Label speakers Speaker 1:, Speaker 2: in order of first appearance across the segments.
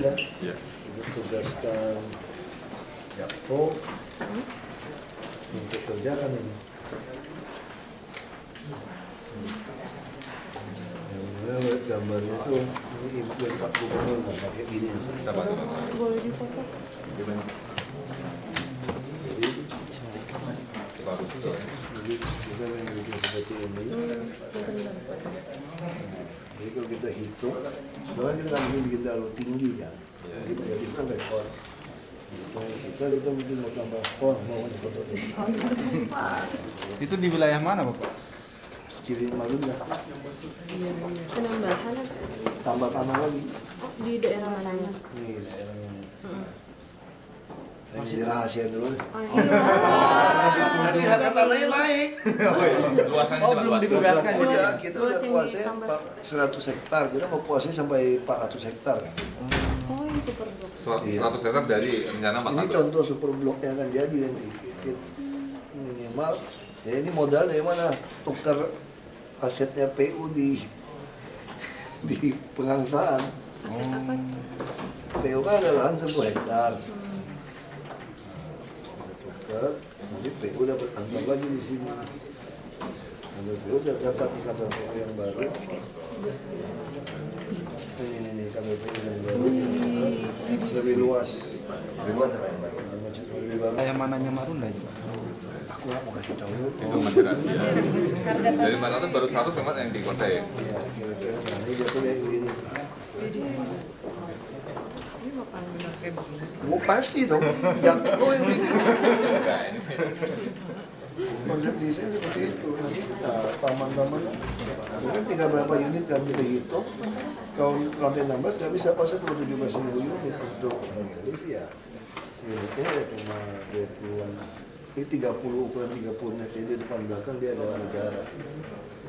Speaker 1: kan, itu tugaskan Jakpro untuk kerjakan ini. Yang lihat gambarnya tuh ini ibu Pak Gubernur nggak pakai gini.
Speaker 2: Boleh difoto.
Speaker 1: Jadi kita yang bikin seperti ini. Jadi kalau kita hitung, bahkan kita nggak mungkin bikin terlalu tinggi kan. Jadi itu kan rekor. Kita mungkin mau tambah, mau foto ini.
Speaker 3: Itu di wilayah mana, Bapak?
Speaker 1: Ciri Marunda.
Speaker 2: Penambahan
Speaker 1: Tambah tanah lagi.
Speaker 2: di daerah mananya?
Speaker 1: Nih daerahnya nih. Ini rahasia dulu. Nanti harga tanahnya naik.
Speaker 4: Luasannya coba luas.
Speaker 1: Udah, kita udah
Speaker 2: Luas yang
Speaker 1: kuasai
Speaker 2: ditambah.
Speaker 1: 100 hektar. Kita mau kuasai sampai 400 hektar kan.
Speaker 2: Oh, yang super blok.
Speaker 4: 100 hektar dari rencana
Speaker 1: Ini
Speaker 4: 400.
Speaker 1: contoh super blok yang akan jadi nanti. Minimal. Ya ini modal dari mana? Tukar asetnya PU di pengangsaan.
Speaker 2: Aset apa?
Speaker 1: PU kan ada lahan 10 hektar. Tukar, nanti PU dapat kantor lagi di sini. Kantor PU dapat nih kantor PU yang baru. Ini kantor PU yang baru. Lebih luas. Lebih bagus.
Speaker 3: Wilayah mananya Marunda juga?
Speaker 1: Aku nggak mau kasih tahu lu.
Speaker 4: Itu masih rahasia. Dari 400 baru 100 memang yang dikuasai.
Speaker 1: Iya, kira-kira. Nah, ini dia tuh kayak begini.
Speaker 2: Ini makan.
Speaker 1: Mau pasti dong. Jakpro yang bikin.
Speaker 4: Enggak, ini.
Speaker 1: Konsep desain seperti itu. Nanti kita taman-taman. Mungkin tinggal berapa unit kan kita hitung. Kalau lantai 16 nggak bisa pasang 17.000 unit untuk lift ya. Unitnya ya cuma 20-an. Ini 30, ukuran 30 net. Jadi di depan belakang dia ada negara.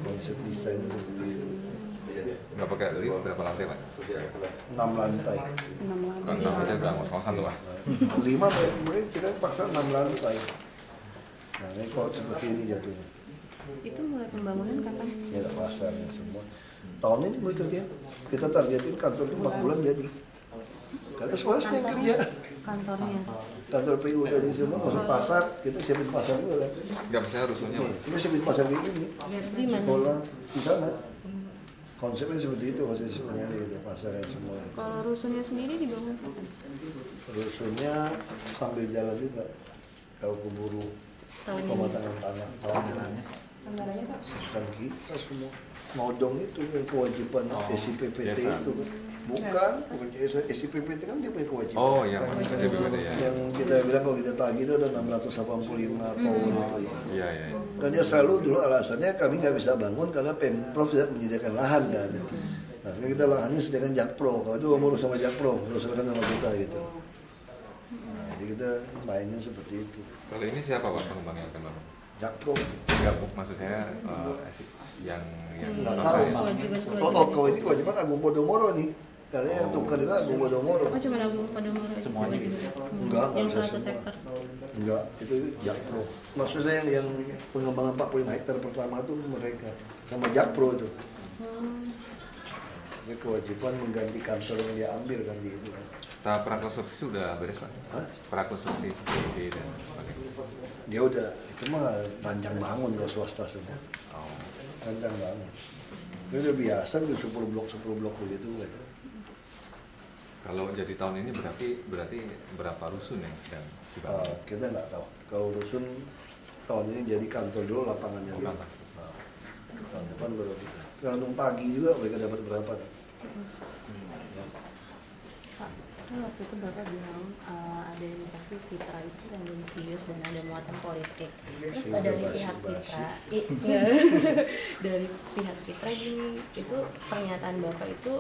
Speaker 1: Konsep desainnya seperti itu.
Speaker 4: Nggak pakai lift berapa lantai, Pak?
Speaker 1: 6 lantai.
Speaker 2: 6 lantai.
Speaker 4: Kan aja udah ngos-ngosan tuh, Pak.
Speaker 1: 5 mungkin kita paksa 6 lantai. Nah ini kok seperti ini jatuhnya.
Speaker 2: Itu mulai pembangunan kapan?
Speaker 1: Ya ada pasarnya semua. Tahun ini gue kerja. Kita targetin kantor itu 4 bulan jadi. Karena swasta yang kerja.
Speaker 2: Kantornya.
Speaker 1: Kantor PU tadi semua masuk pasar, kita siapin pasar juga kan.
Speaker 4: Nggak percaya rusuhnya, Pak.
Speaker 1: Kita siapin pasar kayak gini.
Speaker 2: Di mana?
Speaker 1: Sekolah di sana. Konsepnya seperti itu masih semuanya di pasarnya semua.
Speaker 2: Kalau rusunnya sendiri dibangun kapan?
Speaker 1: Rusunnya sambil jalan juga. Kalau keburu
Speaker 2: Tahun ini.
Speaker 1: pematangan tanah tahun ini.
Speaker 2: Anggarannya Pak?
Speaker 1: Bukan kita semua. Nodong itu yang kewajiban SIPPT
Speaker 4: jasa.
Speaker 1: itu kan. Bukan SIPPT kan dia punya kewajiban.
Speaker 4: Oh, iya, Pak. SPPT ya.
Speaker 1: Yang kita bilang kalau kita tagih itu ada 685 tower itu.
Speaker 4: Iya, iya.
Speaker 1: Dan dia selalu dulu alasannya kami nggak bisa bangun karena Pemprov tidak menyediakan lahan kan. Nah kita lahannya sediakan Jakpro. Kalau itu ngurus sama Jakpro, urusan sama kita gitu. Nah, jadi kita mainnya seperti itu.
Speaker 4: Kalau ini siapa, Pak, pengembang yang akan bangun?
Speaker 1: Jakpro.
Speaker 4: Enggak, Bu. Maksud saya yang
Speaker 1: Nggak
Speaker 4: swasta
Speaker 1: tahu.
Speaker 4: ya.
Speaker 2: Kewajiban-kewajiban.
Speaker 1: Kalau ini kewajiban Agung Podomoro nih. Karena yang tukar itu Agung Podomoro.
Speaker 2: Oh, cuma Agung Podomoro itu
Speaker 3: Semuanya
Speaker 2: kewajiban.
Speaker 1: Enggak
Speaker 2: Yang
Speaker 1: bisa
Speaker 2: 100
Speaker 1: semua.
Speaker 2: hektar.
Speaker 1: Enggak, itu Jakpro. Maksud saya yang pengembangan 45 hektar pertama itu mereka sama Jakpro itu. Ini kewajiban mengganti kantor yang dia ambil kan gitu kan.
Speaker 4: Tahap prakonstruksi sudah beres, Pak?
Speaker 1: Hah?
Speaker 4: Prakonstruksi PUD dan sebagainya.
Speaker 1: Dia udah itu mah rancang bangun kalau swasta semua.
Speaker 4: Oh.
Speaker 1: Rancang bangun. Itu udah biasa udah 10 blok begitu mereka.
Speaker 4: Kalau jadi tahun ini berarti berapa rusun yang sedang dibangun?
Speaker 1: Kita nggak tahu. Kalau rusun tahun ini jadi kantor dulu lapangannya dulu.
Speaker 4: Lapangan.
Speaker 1: Tahun depan baru kita. Tergantung pagi juga mereka dapat berapa kan. Ya.
Speaker 2: Pak, kan waktu itu Bapak bilang ada indikasi Fitra itu tendensius dan ada muatan politik. Terus
Speaker 1: Sudah
Speaker 2: dari pihak
Speaker 1: basi-basi.
Speaker 2: Fitra, dari pihak Fitra gini, itu pernyataan Bapak itu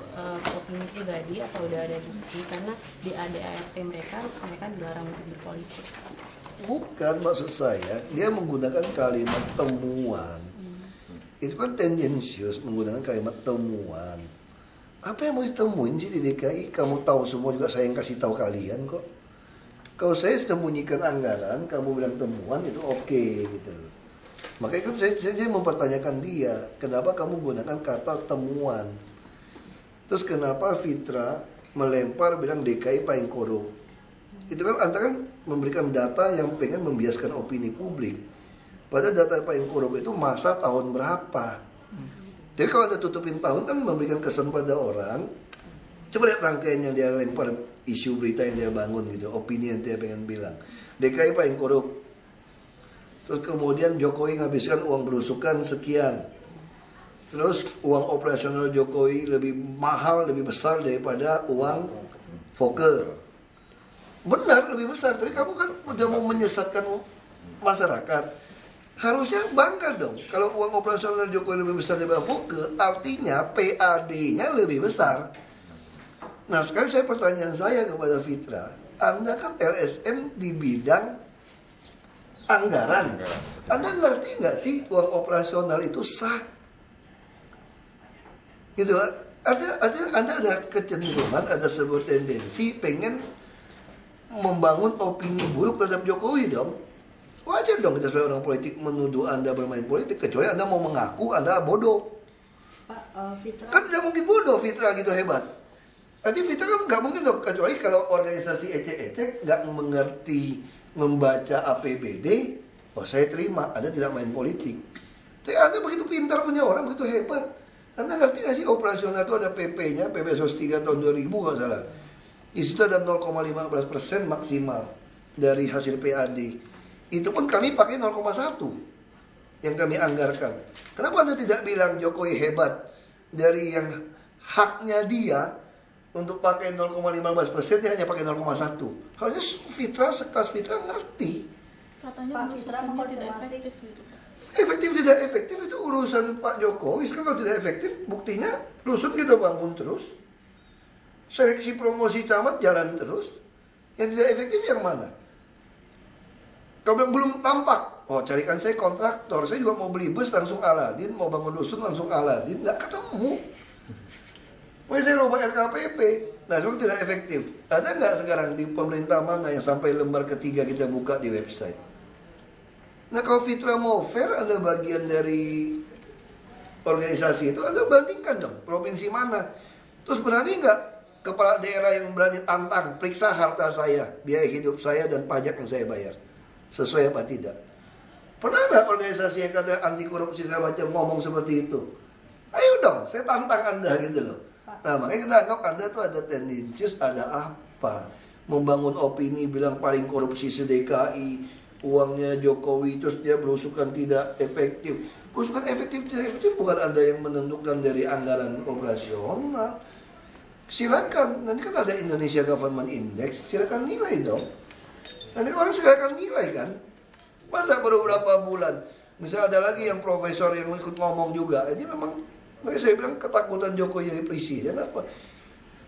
Speaker 2: opini pribadi atau udah ada bukti karena di ADART mereka dilarang untuk berpolitik.
Speaker 1: Bukan, maksud saya dia menggunakan kalimat temuan. Itu kan tendensius menggunakan kalimat temuan. Apa yang mau ditemuin sih di DKI? Kamu tahu semua juga, saya yang kasih tahu kalian kok. Kalau saya sembunyikan anggaran, kamu bilang temuan itu oke gitu. Makanya kan saya mempertanyakan dia, kenapa kamu gunakan kata temuan? Terus kenapa Fitra melempar bilang DKI paling korup. Itu kan Anda kan memberikan data yang pengen membiaskan opini publik. Padahal data paling korup itu masa tahun berapa. Jadi kalau Anda tutupin tahun kan memberikan kesan pada orang. Coba lihat rangkaian yang dia lempar, isu berita yang dia bangun gitu, opini yang dia pengen bilang. DKI paling korup. Terus kemudian Jokowi menghabiskan uang berusukan sekian. Terus uang operasional Jokowi lebih mahal, lebih besar daripada uang Foke. Benar, lebih besar. Tapi kamu kan udah mau menyesatkan masyarakat. Harusnya bangga dong. Kalau uang operasional Jokowi lebih besar daripada Foke, artinya PAD-nya lebih besar. Nah sekarang pertanyaan saya kepada Fitra. Anda kan LSM di bidang anggaran. Anda ngerti nggak sih uang operasional itu sah? Gitu, Anda ada kecenderungan, ada sebuah tendensi pengen membangun opini buruk terhadap Jokowi dong. Wajar dong kita sebagai orang politik menuduh Anda bermain politik, kecuali Anda mau mengaku Anda bodoh.
Speaker 2: Pak, Fitra
Speaker 1: Kan tidak mungkin bodoh Fitra gitu hebat. Nanti Fitra kan nggak mungkin dong, kecuali kalau organisasi ecek-ecek nggak mengerti membaca APBD, oh saya terima, Anda tidak main politik. Tapi Anda begitu pintar punya orang, begitu hebat. Anda ngerti nggak sih operasional itu ada PP-nya, PP SOS 3 tahun 2000 kalau salah. Di situ ada 0,15% maksimal dari hasil PAD. Itu pun kami pakai 0,1 yang kami anggarkan. Kenapa Anda tidak bilang Jokowi hebat dari yang haknya dia untuk pakai 0,15%, dia hanya pakai 0,1. Harusnya Fitra, sekelas Fitra ngerti.
Speaker 2: katanya
Speaker 5: Pak Fitra
Speaker 2: berusukannya tidak
Speaker 5: mengkonfirmasi.
Speaker 2: efektif gitu.
Speaker 1: Efektif tidak efektif itu urusan Pak Jokowi. Sekarang kalau tidak efektif, buktinya rusun kita bangun terus. Seleksi promosi camat jalan terus. Yang tidak efektif yang mana? Kalau belum tampak, oh carikan saya kontraktor. Saya juga mau beli bus langsung Aladin, mau bangun rusun langsung Aladin, nggak ketemu. Makanya saya rubah RKPP. Nah, sekarang tidak efektif. Ada nggak sekarang di pemerintah mana yang sampai lembar ketiga kita buka di website? Nah, kalau Fitra mau fair, ada bagian dari organisasi itu, Anda bandingkan dong, provinsi mana. Terus berani nggak kepala daerah yang berani tantang, periksa harta saya, biaya hidup saya, dan pajak yang saya bayar. Sesuai apa tidak? Pernah nggak organisasi yang kata anti korupsi segala macam ngomong seperti itu? Ayo dong, saya tantang Anda gitu loh. Nah, makanya kita anggap Anda tuh ada tendensius, ada apa? Membangun opini, bilang paling korupsi se-DKI, uangnya Jokowi, terus dia berusukan tidak efektif. Berusukan efektif tidak efektif bukan Anda yang menentukan dari anggaran operasional. Silakan, nanti kan ada Indonesia Government Index, silakan nilai dong. Nanti orang silakan nilai kan. Masa baru beberapa bulan, misalnya ada lagi yang profesor yang ikut ngomong juga, ini memang, makanya saya bilang ketakutan Jokowi jadi presiden apa?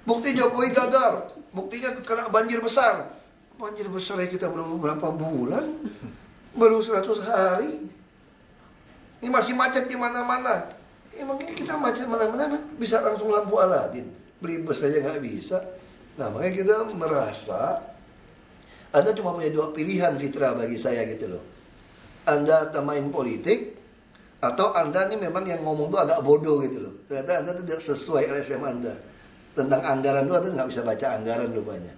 Speaker 1: Bukti Jokowi gagal, buktinya kena banjir besar. Banjir besar ya kita baru beberapa bulan, baru 100 hari. Ini masih macet di mana-mana. Emangnya kita macet mana-mana bisa langsung lampu Aladin, beli bus saja nggak bisa. Nah makanya kita merasa Anda cuma punya dua pilihan Fitra bagi saya gitu loh. Anda main politik, atau Anda ini memang yang ngomong tuh agak bodoh gitu loh. Ternyata Anda tidak sesuai LSM Anda. Tentang anggaran tuh Anda nggak bisa baca anggaran rupanya.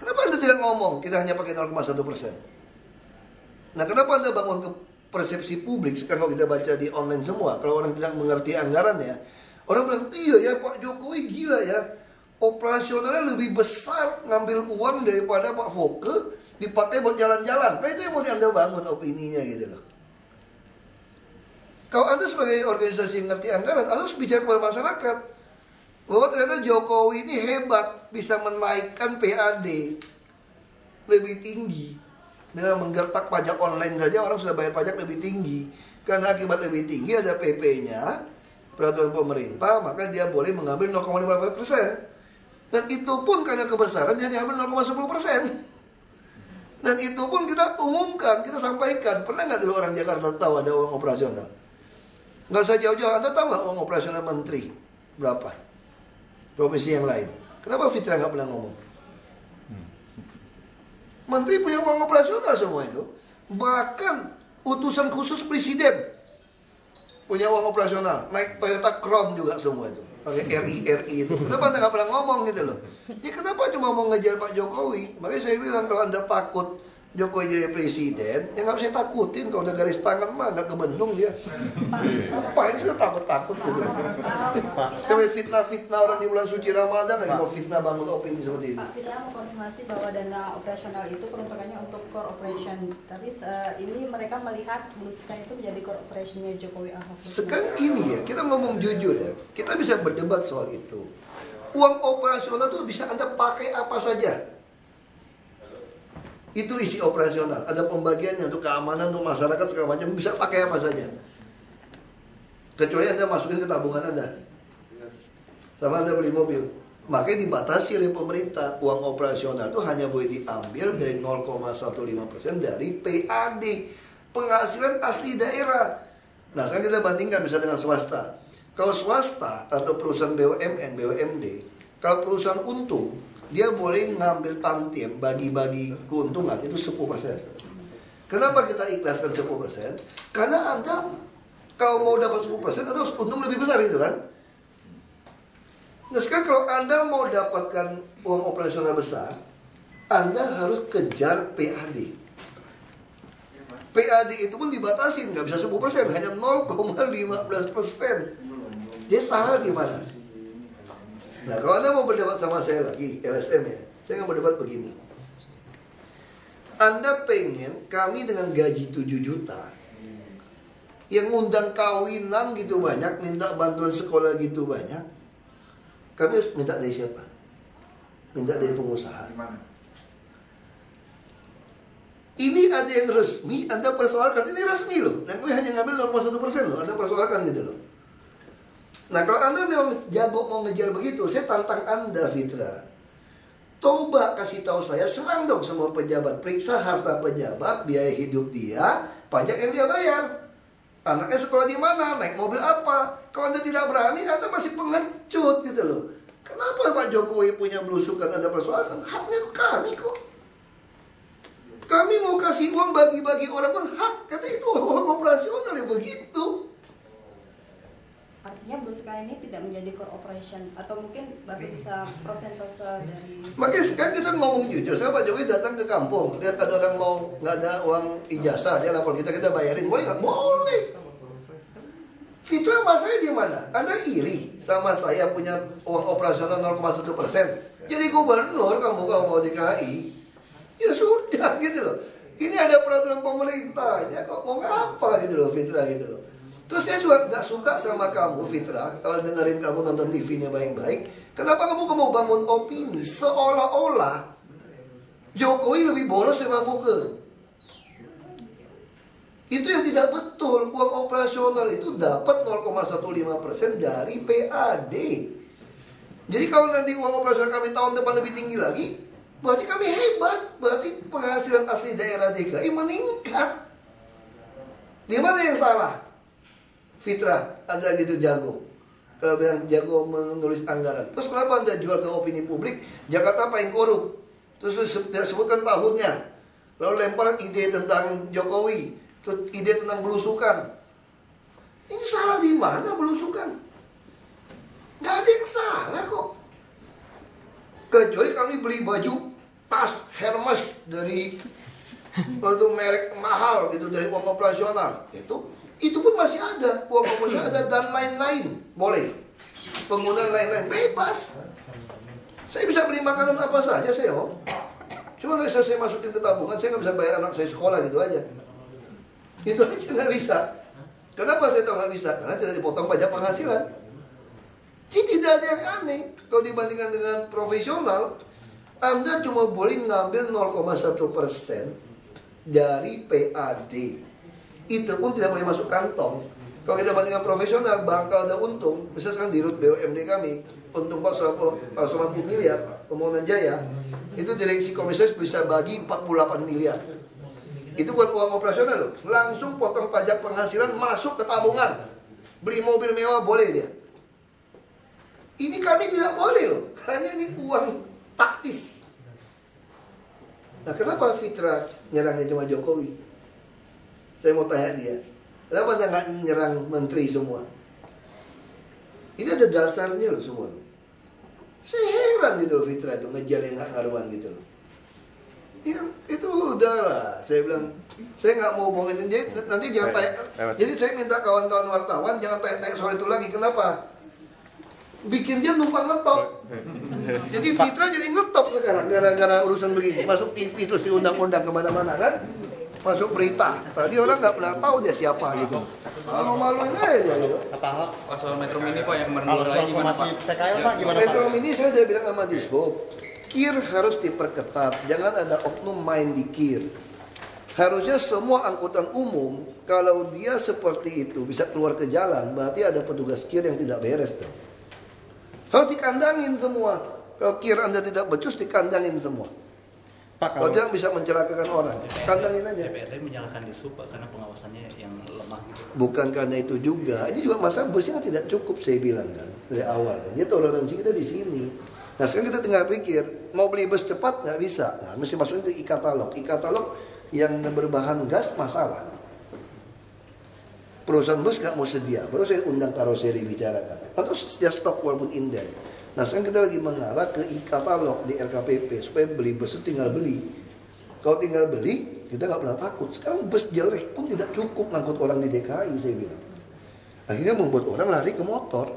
Speaker 1: Kenapa Anda tidak ngomong? Kita hanya pakai 0,1%. Nah kenapa Anda bangun ke persepsi publik? Sekarang kalau kita baca di online semua, kalau orang tidak mengerti anggaran ya, orang bilang, iya ya Pak Jokowi gila ya, operasionalnya lebih besar ngambil uang daripada Pak Foke, dipakai buat jalan-jalan. Nah itu yang mau Anda bangun opininya gitu loh. Kalau Anda sebagai organisasi yang ngerti anggaran, Anda harus bicara kepada masyarakat bahwa ternyata Jokowi ini hebat, bisa menaikkan PAD lebih tinggi. Dengan menggertak pajak online saja orang sudah bayar pajak lebih tinggi. Karena akibat lebih tinggi ada PP-nya, peraturan pemerintah, maka dia boleh mengambil 0,15%. Dan itu pun karena kebesaran dia hanya ambil 0,10%. Dan itu pun kita umumkan, kita sampaikan. Pernah nggak dulu orang Jakarta tahu ada uang operasional? Nggak usah jauh-jauh, Anda tahu nggak uang operasional menteri berapa? Provinsi yang lain. Kenapa Fitra nggak pernah ngomong? Menteri punya uang operasional semua itu. Bahkan utusan khusus presiden punya uang operasional. Naik Toyota Crown juga semua itu. pakai RI itu. Kenapa Anda nggak pernah ngomong gitu loh? Ya kenapa cuma mau ngejar Pak Jokowi? Makanya saya bilang kalau Anda takut Jokowi jadi presiden, ya nggak bisa takutin. Kalau udah garis tangan mah nggak kebendung dia. Ngapain sih takut-takut gitu? Sampai fitnah-fitnah orang di bulan suci Ramadan lagi mau fitnah bangun opini seperti ini.
Speaker 5: Pak Fitra mengkonfirmasi bahwa dana operasional itu peruntukannya untuk core operation. Tapi ini mereka melihat belusukan itu menjadi core operationnya Jokowi Ahok.
Speaker 1: Sekarang gini ya, kita ngomong jujur ya, kita bisa berdebat soal itu. Uang operasional itu bisa Anda pakai apa saja. Itu isi operasional. Ada pembagiannya untuk keamanan, untuk masyarakat segala macam, bisa pakai apa saja. Kecuali Anda masukin ke tabungan Anda. Sama Anda beli mobil. Makanya dibatasi oleh pemerintah. Uang operasional itu hanya boleh diambil dari 0,15% dari PAD, penghasilan asli daerah. Nah, sekarang kita bandingkan bisa dengan swasta. Kalau swasta atau perusahaan BUMN, BUMD, kalau perusahaan untung, dia boleh ngambil tantiem, bagi-bagi keuntungan itu 10%. Kenapa kita ikhlaskan 10%? Karena Anda kalau mau dapat 10%, Anda harus untung lebih besar gitu kan? Nah sekarang kalau Anda mau dapatkan uang operasional besar, Anda harus kejar PAD. PAD itu pun dibatasi, nggak bisa 10%, hanya 0,15%. Dia salah di mana? Nah kalau Anda mau berdebat sama saya lagi, LSM ya, saya nggak berdebat begini. Anda pengen kami dengan gaji 7 juta, yang ngundang kawinan gitu banyak, minta bantuan sekolah gitu banyak, kami harus minta dari siapa? Minta dari pengusaha. Ini ada yang resmi, Anda persoalkan, ini resmi loh, dan kami hanya ngambil 0,1% loh, Anda persoalkan gitu loh. Nah kalau Anda memang jago mau ngejar begitu, saya tantang Anda Fitra. Coba kasih tahu saya, serang dong semua pejabat, periksa harta pejabat, biaya hidup dia, pajak yang dia bayar. Anaknya sekolah di mana, naik mobil apa. Kalau Anda tidak berani, Anda masih pengecut gitu loh. Kenapa Pak Jokowi punya belusukan Anda persoalkan? Haknya kami kok. Kami mau kasih uang bagi-bagi orang pun hak, kata itu uang operasional ya begitu.
Speaker 5: Artinya belusukan ini tidak menjadi core operation, atau mungkin Bapak bisa persentase dari...
Speaker 1: Makanya sekarang kita ngomong jujur. Sekarang Pak Jokowi datang ke kampung, lihat ada orang mau nggak ada uang ijazah, dia lapor kita bayarin, boleh nggak? Boleh. Fitra masanya di mana? Anda iri sama saya punya uang operasional 0,1%. Jadi gubernur kamu kalau mau DKI, ya sudah gitu loh. Ini ada peraturan pemerintahnya, kok mau ngapa gitu loh Fitra gitu loh. Terus saya juga gak suka sama kamu Fitra, kalau dengerin kamu nonton TV-nya baik-baik. Kenapa kamu mau bangun opini seolah-olah Jokowi lebih boros daripada Fuge? Itu yang tidak betul. Uang operasional itu dapat 0,15% dari PAD. Jadi kalau nanti uang operasional kami tahun depan lebih tinggi lagi, berarti kami hebat. Berarti penghasilan asli daerah DKI meningkat. Di mana yang salah? Fitra, Anda gitu jago. Kalau bilang jago menulis anggaran. Terus kenapa Anda jual ke opini publik? Jakarta paling korup. Terus sebutkan tahunnya. Lalu lempar ide tentang Jokowi. Terus ide tentang belusukan. Ini salah di mana belusukan? Gak ada yang salah kok. Kecuali kami beli baju tas Hermes dari itu merek mahal gitu dari uang operasional. Itu pun masih ada, uang operasional ada dan lain-lain. Boleh. Penggunaan lain-lain bebas. Saya bisa beli makanan apa saja saya mau. Cuma nggak bisa saya masukin ke tabungan, saya nggak bisa bayar anak saya sekolah gitu aja. Itu aja nggak bisa. Kenapa saya tahu nggak bisa? Karena tidak dipotong pajak penghasilan. Jadi tidak ada yang aneh. Kalau dibandingkan dengan profesional, Anda cuma boleh ngambil 0,1% dari PAD. Itu pun tidak boleh masuk kantong. Kalau kita bandingkan profesional, bakal ada untung. Misalnya sekarang di RUT BUMD kami, untung 490 miliar, Pembangunan Jaya, itu direksi komisaris bisa bagi 48 miliar. Itu buat uang operasional loh. Langsung potong pajak penghasilan, masuk ke tabungan. Beli mobil mewah boleh dia. Ini kami tidak boleh loh. Hanya ini uang taktis. Nah kenapa Fitra nyerangnya cuma Jokowi? Saya mau tanya dia, kenapa dia nggak nyerang menteri semua? Ini ada dasarnya loh semua. Saya heran gitu loh Fitra itu ngejar yang nggak ngaruhan gitu loh. Ya, itu udahlah. Saya bilang, saya nggak mau bohongin. Jadi nanti jangan tanya. Jadi saya minta kawan-kawan wartawan jangan tanya-tanya soal itu lagi. Kenapa? Bikin dia numpang ngetop. Jadi Fitra jadi ngetop sekarang gara-gara urusan begini. Masuk TV terus diundang-undang kemana-mana kan? Masuk berita. Tadi orang nggak pernah tahu dia siapa gitu. Malu-maluin aja dia gitu.
Speaker 6: Pak, soal Metro Mini Pak yang kemarin
Speaker 7: Kalau
Speaker 6: mulai
Speaker 7: soal
Speaker 6: gimana Pak?
Speaker 7: somasi PKL Pak gimana Pak?
Speaker 1: Metro Mini saya udah bilang sama Dishub, KIR harus diperketat, jangan ada oknum main di KIR. Harusnya semua angkutan umum, kalau dia seperti itu bisa keluar ke jalan, berarti ada petugas KIR yang tidak beres dong. Harus dikandangin semua. Kalau KIR Anda tidak becus, dikandangin semua.
Speaker 7: Pak,
Speaker 1: Kalau
Speaker 7: kalau
Speaker 1: dia bisa mencelakakan orang, kandangin aja.
Speaker 8: DPRD menyalahkan Dishub Pak karena pengawasannya yang lemah gitu.
Speaker 1: Bukan karena itu juga, ini juga masalah busnya kan tidak cukup saya bilang kan dari awal kan. Jadi toleransi kita di sini. Nah sekarang kita tinggal pikir mau beli bus cepat nggak bisa, nah, mesti masukin ke e-katalog. E-katalog yang berbahan gas masalah. Perusahaan bus nggak mau sedia, baru saya undang karoseri bicarakan. Atau sedia stok walaupun inden. Nah sekarang kita lagi mengarah ke e-katalog di RKPP supaya beli bus itu tinggal beli. Kalau tinggal beli, kita nggak pernah takut. Sekarang bus jelek pun tidak cukup ngangkut orang di DKI, saya bilang. Akhirnya membuat orang lari ke motor.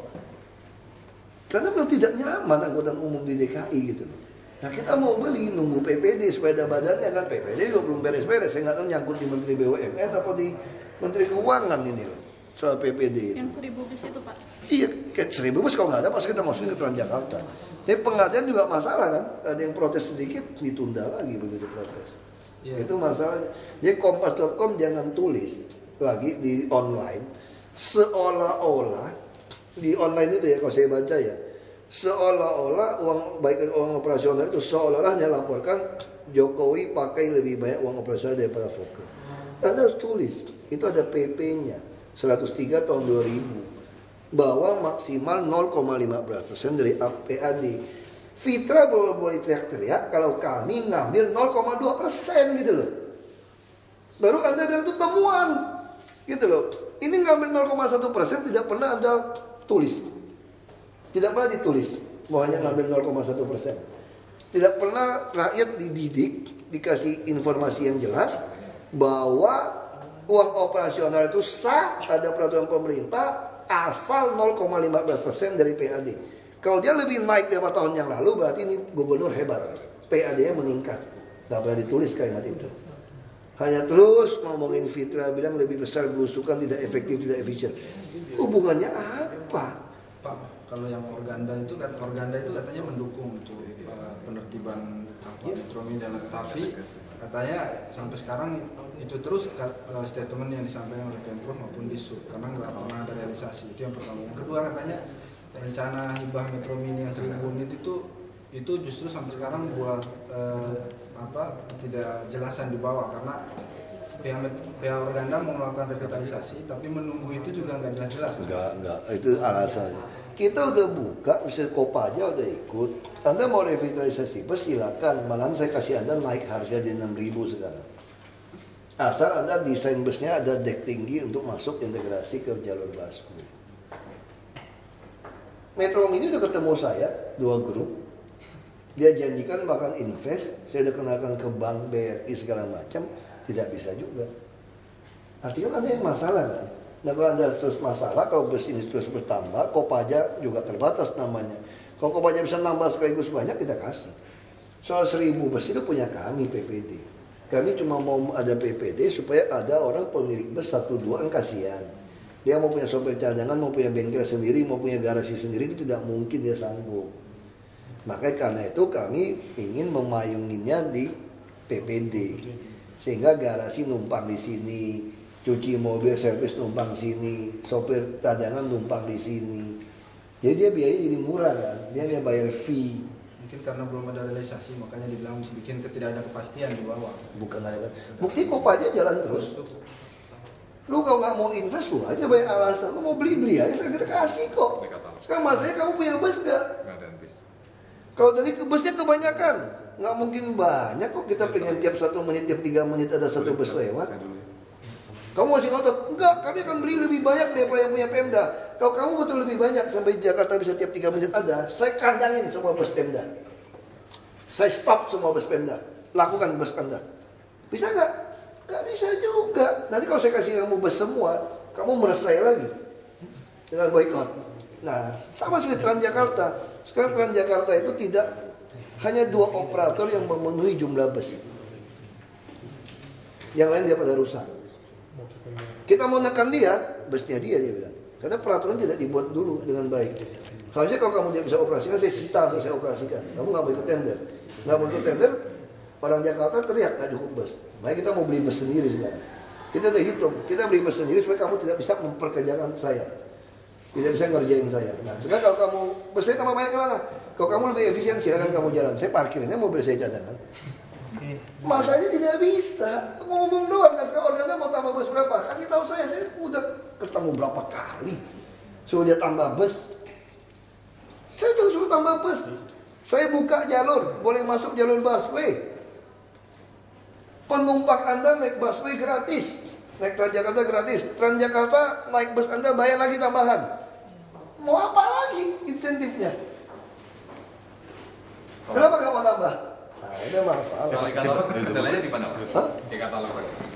Speaker 1: Karena memang tidak nyaman angkutan umum di DKI gitu loh. Nah kita mau beli, nunggu PPD supaya ada badannya kan. PPD juga belum beres-beres. Saya nggak tahu nyangkut di Menteri BUMN atau di Menteri Keuangan ini loh. Soal PPD itu.
Speaker 2: Yang 1000 bis itu Pak.
Speaker 1: Iya, kayak 1000 bus kalau nggak ada pasti kita masukin ke Transjakarta. Tapi pengadaan juga masalah kan. Ada yang protes sedikit, ditunda lagi begitu protes.
Speaker 8: Iya.
Speaker 1: Itu masalahnya. Jadi kompas.com jangan tulis lagi di online seolah-olah di online itu ya kalau saya baca ya seolah-olah uang baik uang operasional itu seolah-olah hanya laporkan Jokowi pakai lebih banyak uang operasional daripada Fokker. Anda harus tulis itu ada PP-nya 103 tahun 2000 bahwa maksimal 0,15% dari PAD. Fitra boleh teriak-teriak kalau kami ngambil 0,2% gitu loh. Baru Anda bilang itu temuan gitu loh. Ini ngambil 0,1% tidak pernah Anda tulis. Tidak pernah ditulis bahwanya ngambil 0,1%. Tidak pernah rakyat dididik, dikasih informasi yang jelas bahwa uang operasional itu sah, ada peraturan pemerintah asal 0,15% dari PAD. Kalau dia lebih naik daripada tahun yang lalu berarti ini gubernur hebat. PAD-nya meningkat. Gak pernah ditulis kalimat itu. Hanya terus ngomongin Fitra bilang lebih besar belusukan, tidak efektif, tidak efisien. Hubungannya apa?
Speaker 9: Pak, kalau yang organda itu katanya mendukung untuk penertiban Metro Mini dan tapi katanya sampai sekarang itu terus statement yang disampaikan oleh Pemprov maupun Dishub karena nggak pernah ada realisasi. Itu yang pertama. Yang kedua katanya rencana hibah Metro Mini yang 1000 unit itu justru sampai sekarang buat tidak jelasan di bawah karena pihak organda mau melakukan revitalisasi tapi menunggu itu juga nggak jelas-jelas.
Speaker 1: Enggak, itu alasannya. Kita udah buka, bisa Kopaja udah ikut. Anda mau revitalisasi bus silakan, malahan saya kasih Anda naik harga di 6.000 sekarang. Asal Anda desain busnya ada dek tinggi untuk masuk integrasi ke jalur busku. Metro Mini udah ketemu saya, 2 grup. Dia janjikan bakal invest, saya udah kenalkan ke bank BRI segala macam, tidak bisa juga. Artinya ada yang masalah kan. Nah kalau Anda terus masalah, kalau bus ini terus bertambah, Kopaja juga terbatas namanya. Kalau Kopaja bisa nambah sekaligus banyak, kita kasih. Soal 1000 bus itu punya kami PPD. Kami cuma mau ada PPD supaya ada orang pemilik bus 1-2 kan kasihan. Dia mau punya sopir cadangan, mau punya bengkel sendiri, mau punya garasi sendiri, itu tidak mungkin dia sanggup. Makanya karena itu kami ingin memayunginnya di PPD. Sehingga garasi numpang di sini, cuci mobil servis numpang sini, sopir cadangan numpang di sini. Jadi dia biayanya jadi murah kan, dia bayar fee.
Speaker 9: Mungkin karena belum ada realisasi makanya dibilang bikin ketidakpastian di bawah.
Speaker 1: Bukan aja kan. Bukti Kopaja jalan terus. Lu kalau nggak mau invest lu aja banyak alasan. Lu mau beli aja saya kita kasih kok. Sekarang masanya kamu punya bus nggak?
Speaker 4: Nggak ada bis.
Speaker 1: Kalau dari busnya kebanyakan, nggak mungkin banyak kok kita pengen tiap 1 menit, tiap 3 menit ada 1 bus lewat. Kamu masih ngotot? Enggak, kami akan beli lebih banyak daripada yang punya Pemda. Kalau kamu betul lebih banyak sampai Jakarta bisa tiap 3 menit ada, saya kandangin semua bus Pemda. Saya stop semua bus Pemda. Lakukan bus Anda. Bisa nggak? Nggak bisa juga. Nanti kalau saya kasih kamu bus semua, kamu meres saya lagi dengan boykot. Nah, sama seperti Transjakarta. Sekarang Transjakarta itu tidak hanya 2 operator yang memenuhi jumlah bus. Yang lain dia pada rusak. Kita mau nekan dia, busnya dia bilang. Karena peraturan tidak dibuat dulu dengan baik. Harusnya kalau kamu tidak bisa operasikan, saya sita untuk saya operasikan. Kamu nggak mau ikut tender. Nggak mau ikut tender, orang Jakarta teriak nggak cukup bus. Makanya kita mau beli bus sendiri sekarang. Kita udah hitung, kita beli bus sendiri supaya kamu tidak bisa memperkerjakan saya. Tidak bisa ngerjain saya. Nah, sekarang kalau kamu, busnya tambah banyak kemana? Kalau kamu lebih efisien, silakan kamu jalan. Saya parkirinnya mobil saya cadangan. Masanya tidak bisa. Ngomong doang kan sekarang organnya mau tambah bus berapa? Kasih tahu saya udah ketemu berapa kali. Suruh dia tambah bus. Saya udah suruh tambah bus. Saya buka jalur, boleh masuk jalur busway. Penumpang Anda naik busway gratis. Naik Transjakarta gratis. Transjakarta naik bus Anda bayar lagi tambahan. Mau apa lagi insentifnya? Kenapa nggak mau tambah? Nah, ada masalah.
Speaker 4: Soal e-katalog, kendalanya di mana?
Speaker 1: Hah?
Speaker 4: E-katalog.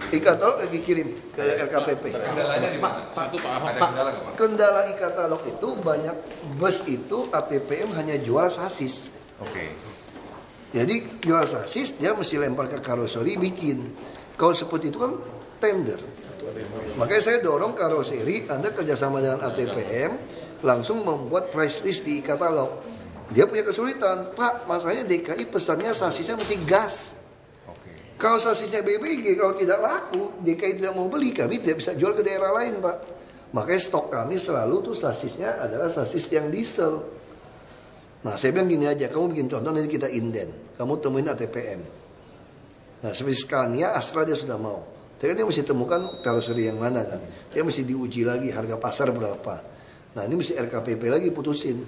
Speaker 1: E-katalog lagi kirim ke RKPP.
Speaker 4: Kendalanya di mana?
Speaker 6: Satu Pak Ahok.
Speaker 4: Ada kendala nggak, Pak?
Speaker 1: Kendala e-katalog itu banyak bus itu ATPM hanya jual sasis.
Speaker 4: Oke.
Speaker 1: Jadi jual sasis dia mesti lempar ke karoseri bikin. Kalau seperti itu kan tender. Makanya saya dorong karoseri Anda kerjasama dengan ATPM langsung membuat price list di e-katalog. Dia punya kesulitan, Pak, masalahnya DKI pesannya sasisnya mesti gas.
Speaker 4: Oke.
Speaker 1: Kalau sasisnya BBG, kalau tidak laku, DKI tidak mau beli, kami tidak bisa jual ke daerah lain, Pak. Makanya stok kami selalu tuh sasisnya adalah sasis yang diesel. Nah, saya bilang gini aja, kamu bikin contoh nanti kita inden. Kamu temuin ATPM. Nah, seperti Scania, Astra dia sudah mau. Tapi kan dia mesti temukan karoseri yang mana kan. Dia mesti diuji lagi harga pasar berapa. Nah, ini mesti RKPP lagi putusin.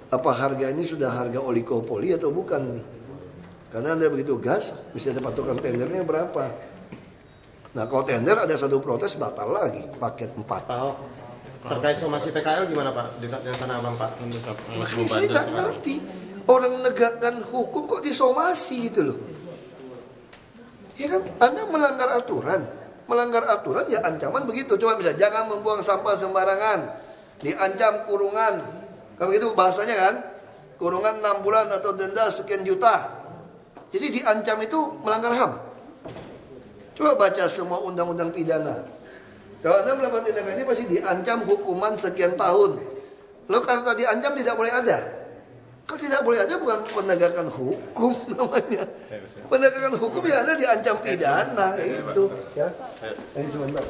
Speaker 1: Apa harga ini sudah harga oligopoli atau bukan nih? Karena Anda begitu gas, bisa ada patokan tendernya berapa. Nah, kalau tender ada satu protes, batal lagi, paket 4.
Speaker 7: Pak Ahok, terkait somasi PKL gimana Pak? Di Tanah Abang Pak?
Speaker 1: Makanya saya tak ngerti. Orang menegakkan hukum kok disomasi gitu loh. Ya kan, Anda melanggar aturan. Melanggar aturan ya ancaman begitu. Cuma bisa, jangan membuang sampah sembarangan. Diancam kurungan. Kalau begitu bahasanya kan, kurungan 6 bulan atau denda sekian juta. Jadi diancam itu melanggar HAM. Coba baca semua undang-undang pidana. Kalau Anda melakukan tindakan ini pasti diancam hukuman sekian tahun. Lalu kalau diancam tidak boleh ada. Kalau tidak boleh ada bukan penegakan hukum namanya. Penegakan hukum ya Anda diancam pidana itu. Ya. Ini sebentar.